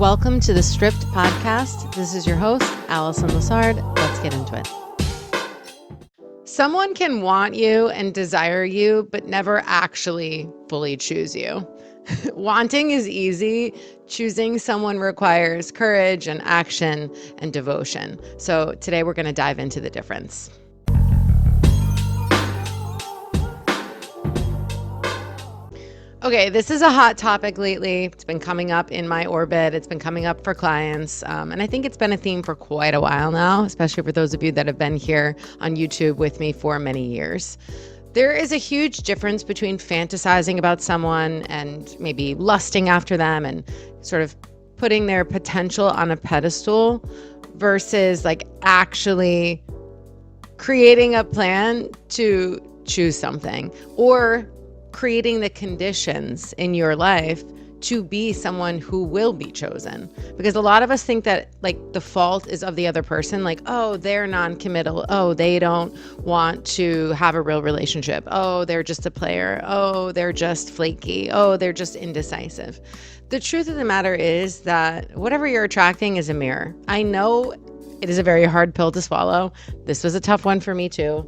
Welcome to the Stripped Podcast. This is your host, Allison Lassard. Let's get into it. Someone can want you and desire you, but never actually fully choose you. Wanting is easy. Choosing someone requires courage and action and devotion. So today we're going to dive into the difference. Okay, this is a hot topic lately. It's been coming up in my orbit. It's been coming up for clients. And I think it's been a theme for quite a while now, especially for those of you that have been here on YouTube with me for many years. There is a huge difference between fantasizing about someone and maybe lusting after them and sort of putting their potential on a pedestal versus like actually creating a plan to choose something or creating the conditions in your life to be someone who will be chosen. Because a lot of us think that like the fault is of the other person, like, oh, they're non-committal. Oh, they don't want to have a real relationship. Oh, they're just a player. Oh, they're just flaky. Oh, they're just indecisive. The truth of the matter is that whatever you're attracting is a mirror. I know it is a very hard pill to swallow. This was a tough one for me too.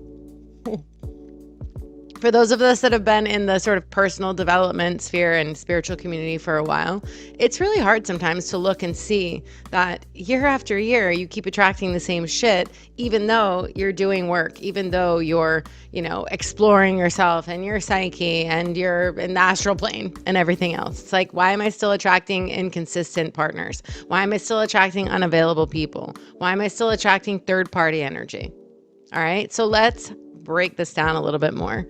For those of us that have been in the sort of personal development sphere and spiritual community for a while, it's really hard sometimes to look and see that year after year, you keep attracting the same shit, even though you're doing work, even though you're, exploring yourself and your psyche and you're in the astral plane and everything else. It's like, why am I still attracting inconsistent partners? Why am I still attracting unavailable people? Why am I still attracting third-party energy? All right, so let's break this down a little bit more.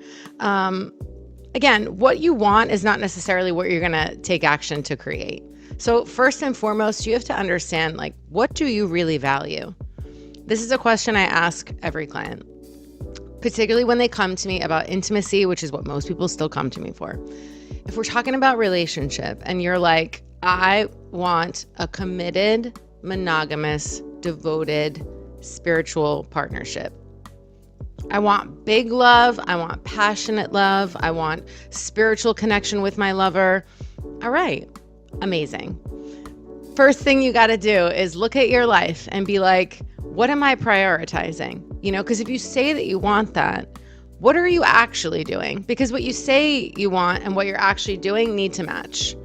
Again, what you want is not necessarily what you're going to take action to create. So first and foremost, you have to understand, like, what do you really value? This is a question I ask every client, particularly when they come to me about intimacy, which is what most people still come to me for. If we're talking about relationship and you're like, I want a committed, monogamous, devoted, spiritual partnership. I want big love. I want passionate love. I want spiritual connection with my lover. All right. Amazing. First thing you got to do is look at your life and be like, what am I prioritizing? Because if you say that you want that, what are you actually doing? Because what you say you want and what you're actually doing need to match.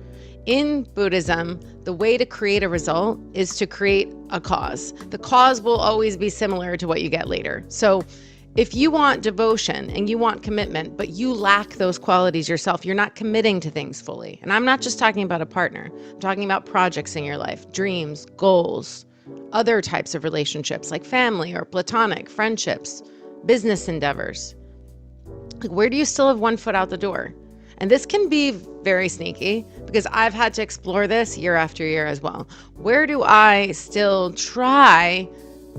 In Buddhism, the way to create a result is to create a cause. The cause will always be similar to what you get later. So if you want devotion and you want commitment, but you lack those qualities yourself, you're not committing to things fully. And I'm not just talking about a partner. I'm talking about projects in your life, dreams, goals, other types of relationships like family or platonic friendships, business endeavors. Like, where do you still have one foot out the door? And this can be very sneaky because I've had to explore this year after year as well. Where do I still try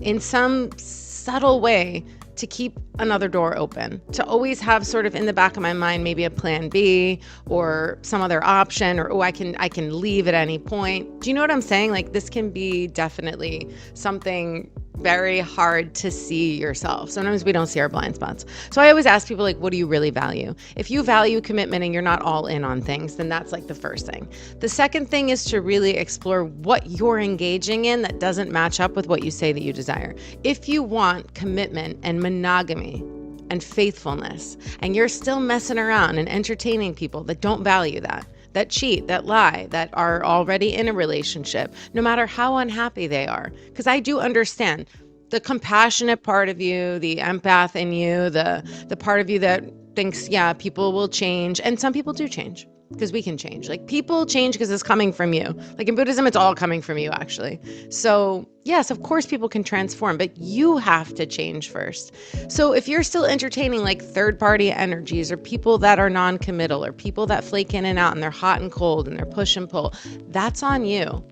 in some subtle way to keep another door open, to always have sort of in the back of my mind, maybe a plan B or some other option, or, I can leave at any point. Do you know what I'm saying? Like, this can be definitely something very hard to see yourself. Sometimes we don't see our blind spots. So I always ask people, like, what do you really value? If you value commitment and you're not all in on things, then that's like the first thing. The second thing is to really explore what you're engaging in that doesn't match up with what you say that you desire. If you want commitment and monogamy and faithfulness, and you're still messing around and entertaining people that don't value that cheat, that lie, that are already in a relationship, no matter how unhappy they are. Because I do understand the compassionate part of you, the empath in you, the part of you that thinks, yeah, people will change. And some people do change because we can change. Like, people change because it's coming from you. Like in Buddhism, it's all coming from you, actually. So yes, of course people can transform, but you have to change first. So if you're still entertaining like third-party energies or people that are non-committal or people that flake in and out and they're hot and cold and they're push and pull, that's on you.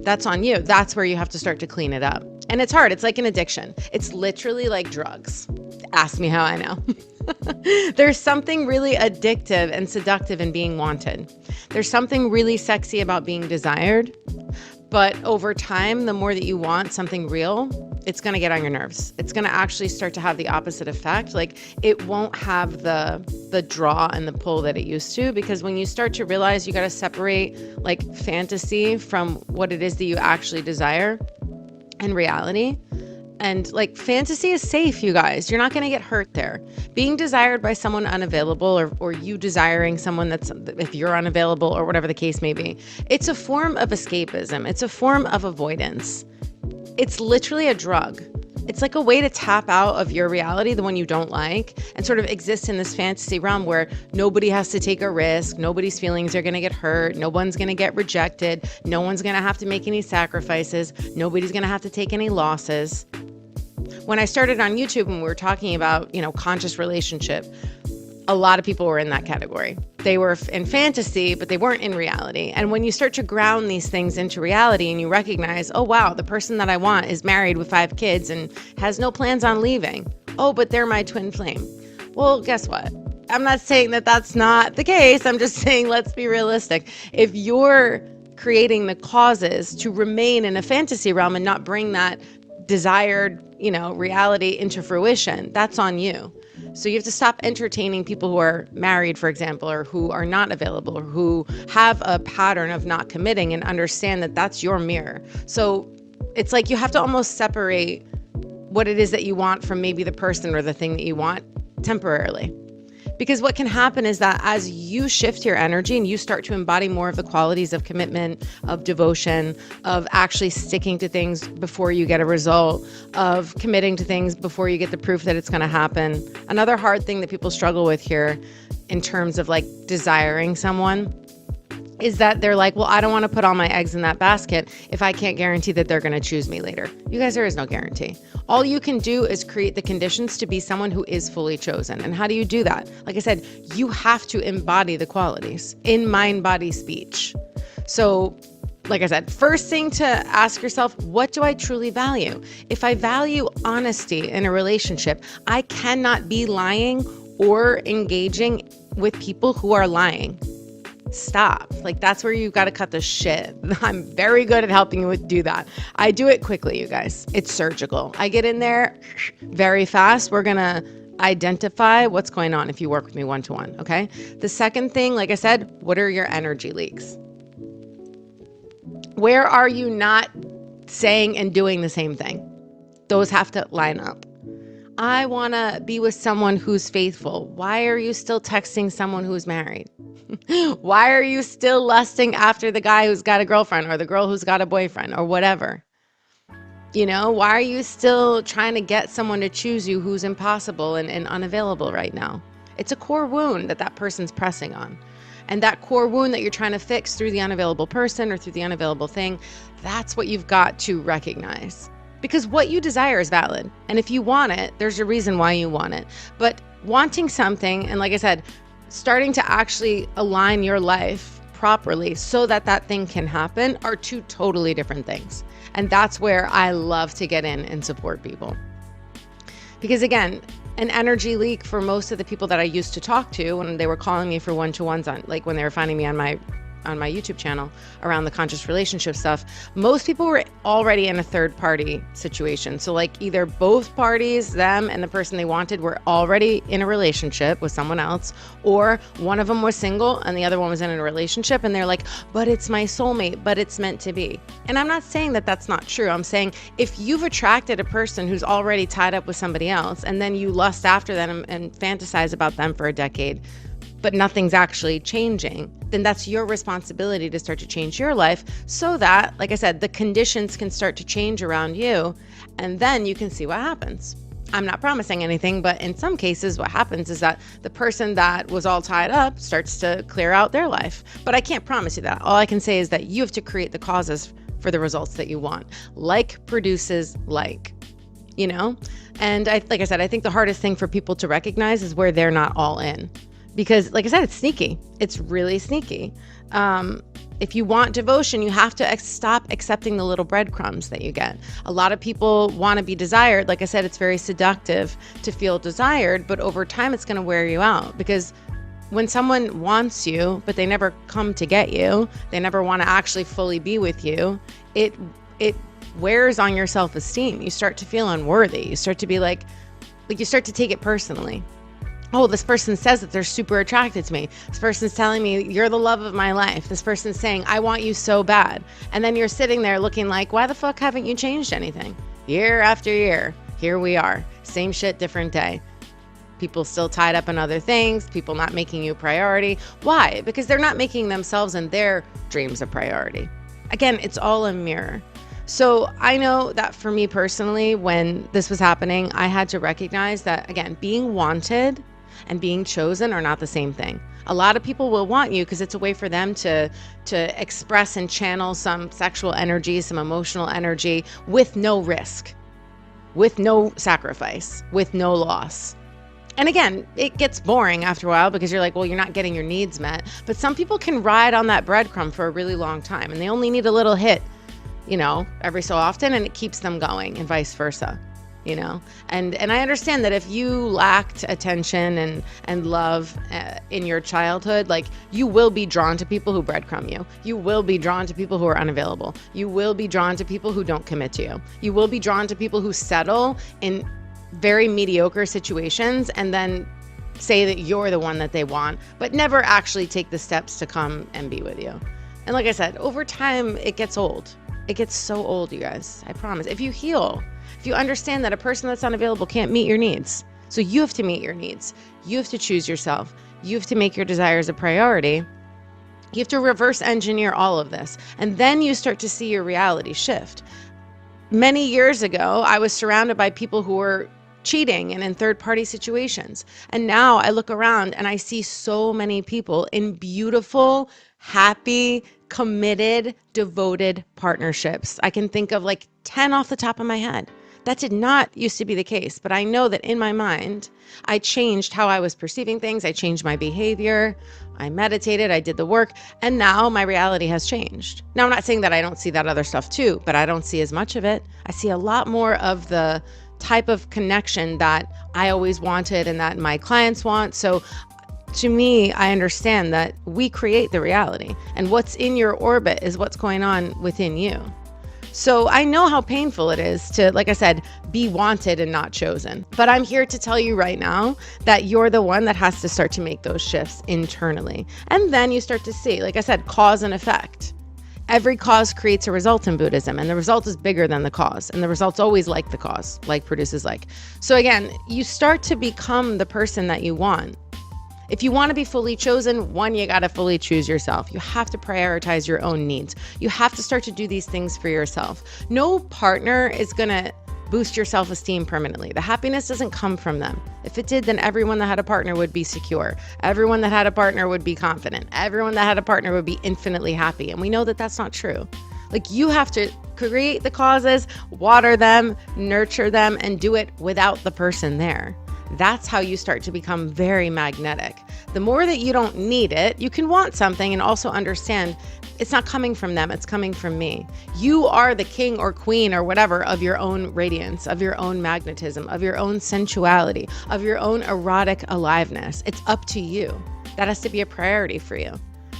That's on you. That's where you have to start to clean it up. And it's hard. It's like an addiction. It's literally like drugs. Ask me how I know. There's something really addictive and seductive in being wanted. There's something really sexy about being desired. But over time, the more that you want something real, it's going to get on your nerves. It's going to actually start to have the opposite effect. Like, it won't have the draw and the pull that it used to, because when you start to realize you got to separate like fantasy from what it is that you actually desire and reality. And like, fantasy is safe, you guys. You're not going to get hurt there. Being desired by someone unavailable, or you desiring someone that's, if you're unavailable or whatever the case may be, it's a form of escapism. It's a form of avoidance. It's literally a drug. It's like a way to tap out of your reality, the one you don't like, and sort of exist in this fantasy realm where nobody has to take a risk. Nobody's feelings are going to get hurt. No one's going to get rejected. No one's going to have to make any sacrifices. Nobody's going to have to take any losses. When I started on YouTube and we were talking about, conscious relationship, a lot of people were in that category. They were in fantasy, but they weren't in reality. And when you start to ground these things into reality and you recognize, oh, wow, the person that I want is married with 5 kids and has no plans on leaving. Oh, but they're my twin flame. Well, guess what? I'm not saying that that's not the case. I'm just saying, let's be realistic. If you're creating the causes to remain in a fantasy realm and not bring that desired, reality into fruition, that's on you. So you have to stop entertaining people who are married, for example, or who are not available, or who have a pattern of not committing, and understand that that's your mirror. So it's like you have to almost separate what it is that you want from maybe the person or the thing that you want temporarily. Because what can happen is that as you shift your energy and you start to embody more of the qualities of commitment, of devotion, of actually sticking to things before you get a result, of committing to things before you get the proof that it's going to happen. Another hard thing that people struggle with here in terms of like desiring someone is that they're like, well, I don't want to put all my eggs in that basket if I can't guarantee that they're going to choose me later. You guys, there is no guarantee. All you can do is create the conditions to be someone who is fully chosen. And how do you do that? Like I said, you have to embody the qualities in mind, body, speech. So like I said, first thing to ask yourself, what do I truly value? If I value honesty in a relationship, I cannot be lying or engaging with people who are lying. Stop. Like, that's where you've got to cut the shit. I'm very good at helping you do that. I do it quickly, you guys. It's surgical. I get in there very fast. We're going to identify what's going on if you work with me one-to-one, okay? The second thing, like I said, what are your energy leaks? Where are you not saying and doing the same thing? Those have to line up. I want to be with someone who's faithful. Why are you still texting someone who's married? Why are you still lusting after the guy who's got a girlfriend or the girl who's got a boyfriend or whatever? Why are you still trying to get someone to choose you who's impossible and unavailable right now? It's a core wound that person's pressing on. And that core wound that you're trying to fix through the unavailable person or through the unavailable thing, that's what you've got to recognize. Because what you desire is valid. And if you want it, there's a reason why you want it. But wanting something, and like I said, starting to actually align your life properly so that that thing can happen are two totally different things. And that's where I love to get in and support people. Because again, an energy leak for most of the people that I used to talk to when they were calling me for one-to-ones on, like when they were finding me on my YouTube channel around the conscious relationship stuff, most people were already in a third party situation. So like either both parties, them and the person they wanted, were already in a relationship with someone else, or one of them was single and the other one was in a relationship, and they're like, but it's my soulmate, but it's meant to be. And I'm not saying that that's not true. I'm saying if you've attracted a person who's already tied up with somebody else and then you lust after them and fantasize about them for a decade, but nothing's actually changing, then that's your responsibility to start to change your life so that, like I said, the conditions can start to change around you, and then you can see what happens. I'm not promising anything, but in some cases what happens is that the person that was all tied up starts to clear out their life. But I can't promise you that. All I can say is that you have to create the causes for the results that you want. Like produces like, And like I said, I think the hardest thing for people to recognize is where they're not all in. Because like I said, it's sneaky. It's really sneaky. If you want devotion, you have to stop accepting the little breadcrumbs that you get. A lot of people want to be desired. Like I said, it's very seductive to feel desired, but over time it's going to wear you out, because when someone wants you, but they never come to get you, they never want to actually fully be with you, it wears on your self-esteem. You start to feel unworthy. You start to be like you start to take it personally. Oh, this person says that they're super attracted to me. This person's telling me you're the love of my life. This person's saying, I want you so bad. And then you're sitting there looking like, why the fuck haven't you changed anything? Year after year, here we are. Same shit, different day. People still tied up in other things, people not making you a priority. Why? Because they're not making themselves and their dreams a priority. Again, it's all a mirror. So I know that for me personally, when this was happening, I had to recognize that, again, being wanted and being chosen are not the same thing. A lot of people will want you because it's a way for them to express and channel some sexual energy, some emotional energy with no risk, with no sacrifice, with no loss. And again, it gets boring after a while because you're like, well, you're not getting your needs met. But some people can ride on that breadcrumb for a really long time, and they only need a little hit, every so often, and it keeps them going, and vice versa. And I understand that if you lacked attention and love in your childhood, like, you will be drawn to people who breadcrumb you. You will be drawn to people who are unavailable. You will be drawn to people who don't commit to you. You will be drawn to people who settle in very mediocre situations and then say that you're the one that they want, but never actually take the steps to come and be with you. And like I said, over time, it gets old. It gets so old, you guys. I promise. If you heal, if you understand that a person that's unavailable can't meet your needs, so you have to meet your needs. You have to choose yourself. You have to make your desires a priority. You have to reverse engineer all of this. And then you start to see your reality shift. Many years ago, I was surrounded by people who were cheating and in third-party situations. And now I look around and I see so many people in beautiful, happy, committed, devoted partnerships. I can think of like 10 off the top of my head. That did not used to be the case, but I know that in my mind, I changed how I was perceiving things. I changed my behavior. I meditated, I did the work, and now my reality has changed. Now, I'm not saying that I don't see that other stuff too, but I don't see as much of it. I see a lot more of the type of connection that I always wanted and that my clients want. So to me, I understand that we create the reality, and what's in your orbit is what's going on within you. So I know how painful it is to, like I said, be wanted and not chosen. But I'm here to tell you right now that you're the one that has to start to make those shifts internally. And then you start to see, like I said, cause and effect. Every cause creates a result in Buddhism, and the result is bigger than the cause. And the result's always like the cause, like produces like. So again, you start to become the person that you want. If you want to be fully chosen, one, you got to fully choose yourself. You have to prioritize your own needs. You have to start to do these things for yourself. No partner is going to boost your self-esteem permanently. The happiness doesn't come from them. If it did, then everyone that had a partner would be secure. Everyone that had a partner would be confident. Everyone that had a partner would be infinitely happy. And we know that that's not true. Like, you have to create the causes, water them, nurture them, and do it without the person there. That's how you start to become very magnetic. The more that you don't need it, you can want something and also understand it's not coming from them, it's coming from me. You are the king or queen or whatever of your own radiance, of your own magnetism, of your own sensuality, of your own erotic aliveness. It's up to you. That has to be a priority for you.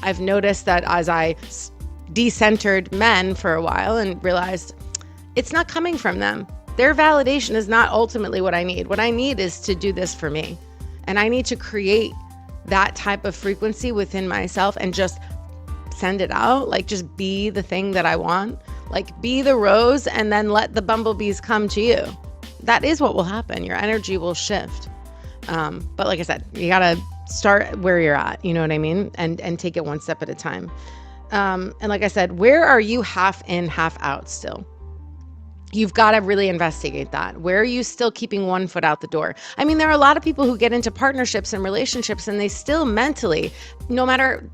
I've noticed that as I decentered men for a while and realized it's not coming from them. Their validation is not ultimately what I need. What I need is to do this for me. And I need to create that type of frequency within myself and just send it out. Like, just be the thing that I want. Like, be the rose and then let the bumblebees come to you. That is what will happen. Your energy will shift. But like I said, you got to start where you're at. You know what I mean? And take it one step at a time. And like I said, where are you half in, half out still? You've got to really investigate that. Where are you still keeping one foot out the door? I mean, there are a lot of people who get into partnerships and relationships and they still mentally, no matter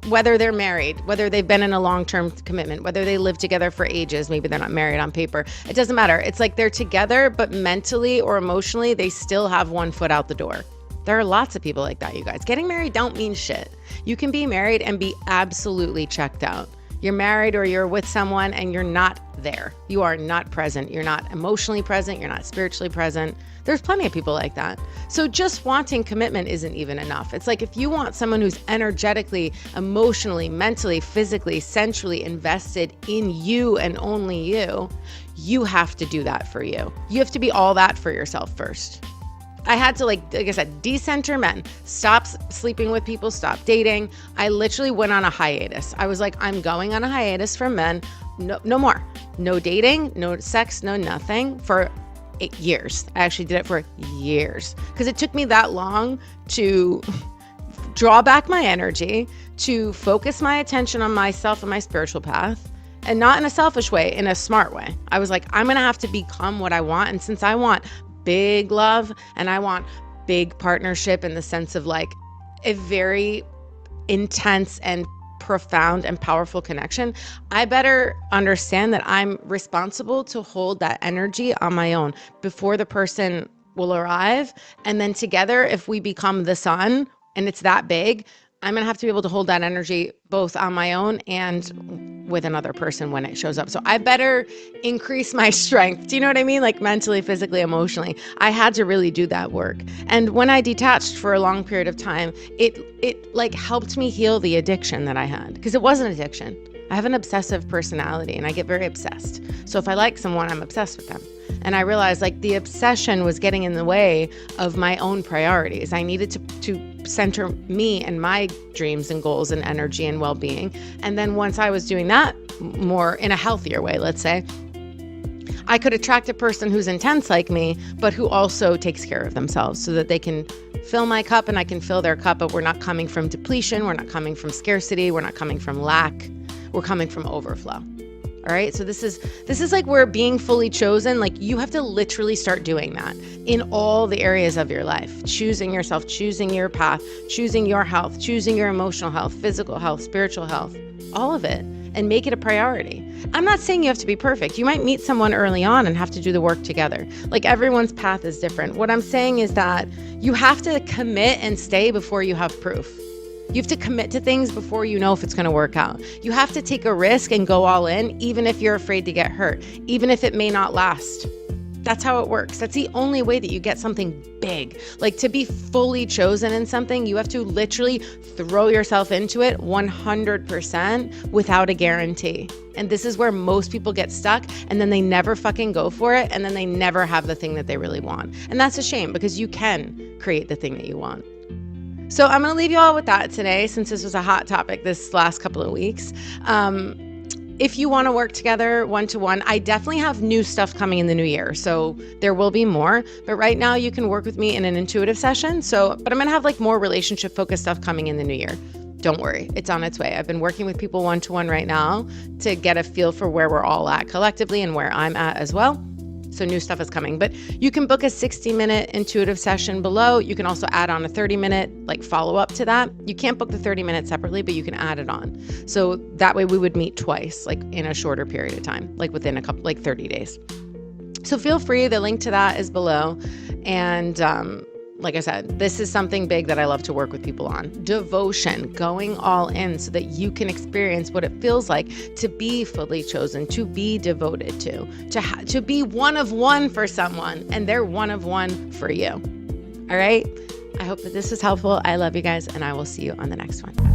whether they're married, whether they've been in a long-term commitment, whether they live together for ages, maybe they're not married on paper, it doesn't matter. It's like they're together, but mentally or emotionally, they still have one foot out the door. There are lots of people like that, you guys. Getting married don't mean shit. You can be married and be absolutely checked out. You're married or you're with someone and you're not there. You are not present. You're not emotionally present. You're not spiritually present. There's plenty of people like that. So just wanting commitment isn't even enough. It's like if you want someone who's energetically, emotionally, mentally, physically, sensually invested in you and only you, you have to do that for you. You have to be all that for yourself first. I had to, like I said, decenter men, stop sleeping with people, stop dating. I literally went on a hiatus. I was like, I'm going on a hiatus from men. No more. No dating, no sex, no nothing for 8 years. I actually did it for years because it took me that long to draw back my energy, to focus my attention on myself and my spiritual path, and not in a selfish way, in a smart way. I was like, I'm going to have to become what I want. And since I want big love and I want big partnership in the sense of like a very intense and profound and powerful connection, I better understand that I'm responsible to hold that energy on my own before the person will arrive. And then together, if we become the sun and it's that big, I'm going to have to be able to hold that energy both on my own and with another person when it shows up. So I better increase my strength. Do you know what I mean? Like mentally, physically, emotionally. I had to really do that work. And when I detached for a long period of time, it like helped me heal the addiction that I had, because it was an addiction. I have an obsessive personality and I get very obsessed. So if I like someone, I'm obsessed with them. And I realized like the obsession was getting in the way of my own priorities. I needed to center me and my dreams and goals and energy and well-being. And then once I was doing that more in a healthier way, let's say, I could attract a person who's intense like me, but who also takes care of themselves so that they can fill my cup and I can fill their cup. But we're not coming from depletion. We're not coming from scarcity. We're not coming from lack. We're coming from overflow. All right. So this is like where being fully chosen, like you have to literally start doing that in all the areas of your life, choosing yourself, choosing your path, choosing your health, choosing your emotional health, physical health, spiritual health, all of it, and make it a priority. I'm not saying you have to be perfect. You might meet someone early on and have to do the work together. Like everyone's path is different. What I'm saying is that you have to commit and stay before you have proof. You have to commit to things before you know if it's going to work out. You have to take a risk and go all in, even if you're afraid to get hurt, even if it may not last. That's how it works. That's the only way that you get something big. Like to be fully chosen in something, you have to literally throw yourself into it 100% without a guarantee. And this is where most people get stuck and then they never fucking go for it. And then they never have the thing that they really want. And that's a shame because you can create the thing that you want. So I'm going to leave you all with that today, since this was a hot topic this last couple of weeks. If you want to work together one-to-one, I definitely have new stuff coming in the new year. So there will be more, but right now you can work with me in an intuitive session. But I'm going to have like more relationship focused stuff coming in the new year. Don't worry, it's on its way. I've been working with people one-to-one right now to get a feel for where we're all at collectively and where I'm at as well. So new stuff is coming, but you can book a 60-minute intuitive session below. You can also add on a 30-minute like follow up to that. You can't book the 30 minutes separately, but you can add it on. So that way we would meet twice, like in a shorter period of time, like within a couple, like 30 days. So feel free. The link to that is below. And, like I said, this is something big that I love to work with people on. Devotion, going all in so that you can experience what it feels like to be fully chosen, to be devoted to be one of one for someone, and they're one of one for you. All right? I hope that this was helpful. I love you guys, and I will see you on the next one.